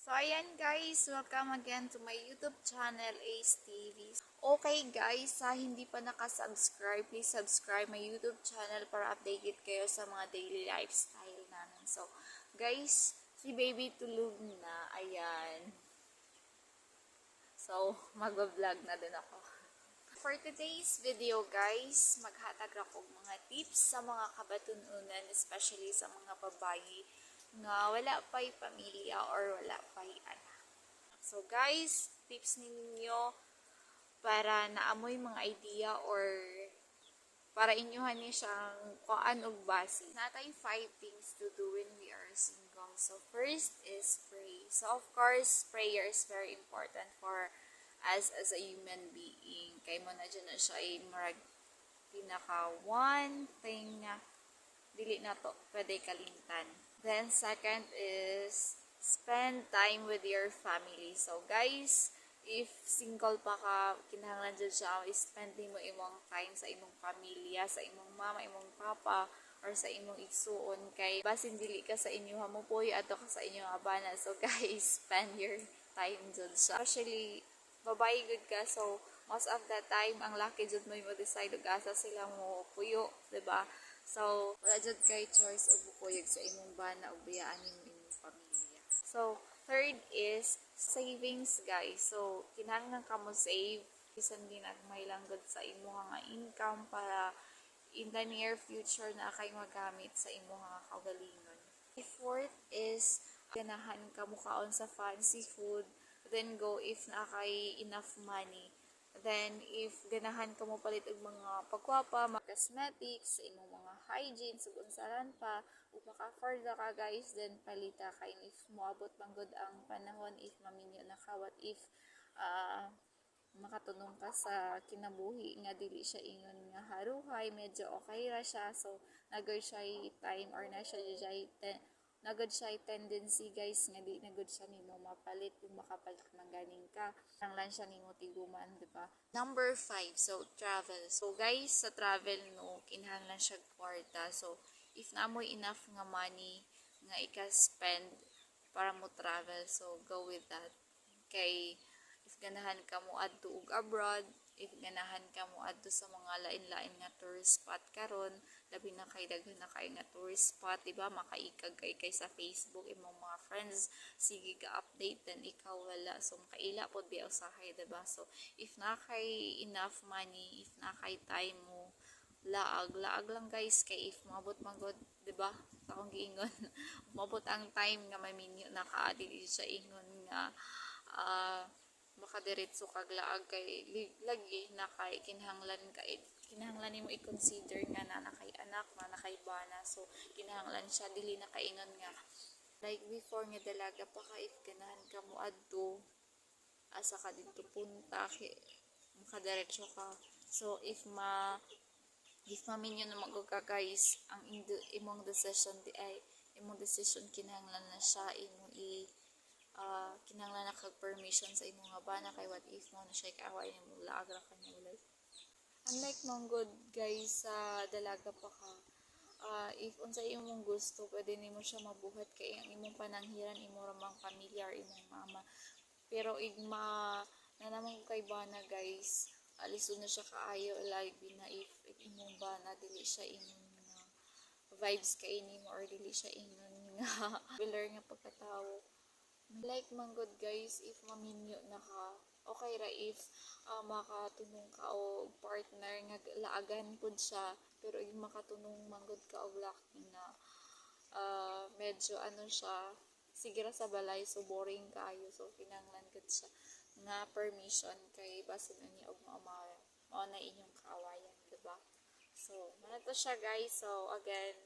So, ayan guys, welcome again to my YouTube channel, Ace TV. Okay guys, sa hindi pa nakasubscribe, please subscribe my YouTube channel para updated kayo sa mga daily lifestyle namin. So, guys, si baby tulog na, ayan. So, magbablog na din ako. For today's video guys, maghatag ako mga tips sa mga kabatununan, especially sa mga babae nga wala pa'y pamilya or wala pa'y anak. So guys, tips ninyo para naamoy mga idea or para inyuhan ni siyang kuan og base. Natay 5 things to do when we are single. So first is pray. So of course, prayer is very important for us as a human being. Kay mo na dyan na siya ay marag pinaka one thing nga dili na to pwede kalimtan. Then second is spend time with your family. So guys, if single pa ka, kinahanglan dyan siya, spend mo imong time sa imong pamilya, sa imong mama, imong papa, or sa imong igsuon. Kay basin dili ka sa inyo hamupoy, ato ka sa inyong abana. So guys, spend your time dyan siya. Actually, babae good ka, so most of the time, ang laki dyan mo yung decide og asa sila mo puyo, diba? So, wala dyan kay choice o bukuyag sa imong bana o biyaan yung imong pamilya. So, third is savings guys. So, kinahanglan ka mo save. Bisan ginagmay lang gud sa imong nga income para in the near future na kay magamit sa imong nga kaugalingon. Fourth is ganahan ka mo kaon sa fancy food. Then go if na kay enough money. Then, if ganahan ka mo palit og mga pagwapa, mga cosmetics, imong mga hygiene, sugunsaran pa, ug maka-afford ka guys, then palita ka. If moabot panggod ang panahon, if maminyo na ka, what if makatunong ka sa kinabuhi nga dili siya ingon nga haruhay, medyo okay ra siya. So, nagod siya time or na siya nagod siya tendency guys nga di nagod siya nimo mapalit kung makapalit man ganing ka ang lan siya nimo tiguman, di ba? Number 5, so travel. So guys, sa travel no kinahanglan siya kwarta. So if naamoy enough nga money nga ika-spend para mo travel, so go with that. Kay if ganahan ka mo adto og abroad, if ganahan ka mo adto sa mga lain-lain nga tourist spot karon, labi na kay daghan na kay nga tourist spot, diba? Makaikag kay sa Facebook imong mga friends, sige ga update then ikaw wala, so makaila pod biya usahay, diba? So if na kay enough money, if na kay time mo, laag lang guys. Kay if mabot magod, diba? Sa akong giingon mabot ang time nga maminyo na ka, dili siya ingon nga makadiretso kag laag kay lagi na kay kinahanglan nimo i-consider nga na kay anak, na kay bana. So kinahanglan siya dili na kaingon nga like before nga dalaga pa ka, if ganahan ka mo adto asa ka dito punta makadiretso ka. So if maminyo na magka guys ang imong decision kinahanglan na siya imo kinahanglan na kag permission sa imong nga bana. Kay what if mo na siya kaaway nimo laag ra ka niya ulay. Unlike mong good guys sa dalaga pa ka, if unsay imong gusto pwede nimo siya mabuhat kay ang imong pananghiran imo ramang pamilya or imong mama. Pero igma na namang kay bana guys, alisod na siya kaayo like na if imong bana dili siya ingon nga vibes kay nimo or dili siya ingon nga biler nga pagkatawo. Like manggod guys, if maminyo na ka, okay ra if makatunong ka o partner nga laagan pud siya, pero if makatunong manggod ka og laki na medyo ano siya, sige ra sa balay, so boring kayo, so kinahanglan gud siya nga permission kay basin niya og mao na inyong kaawayan, diba? So, mana to siya guys. So again,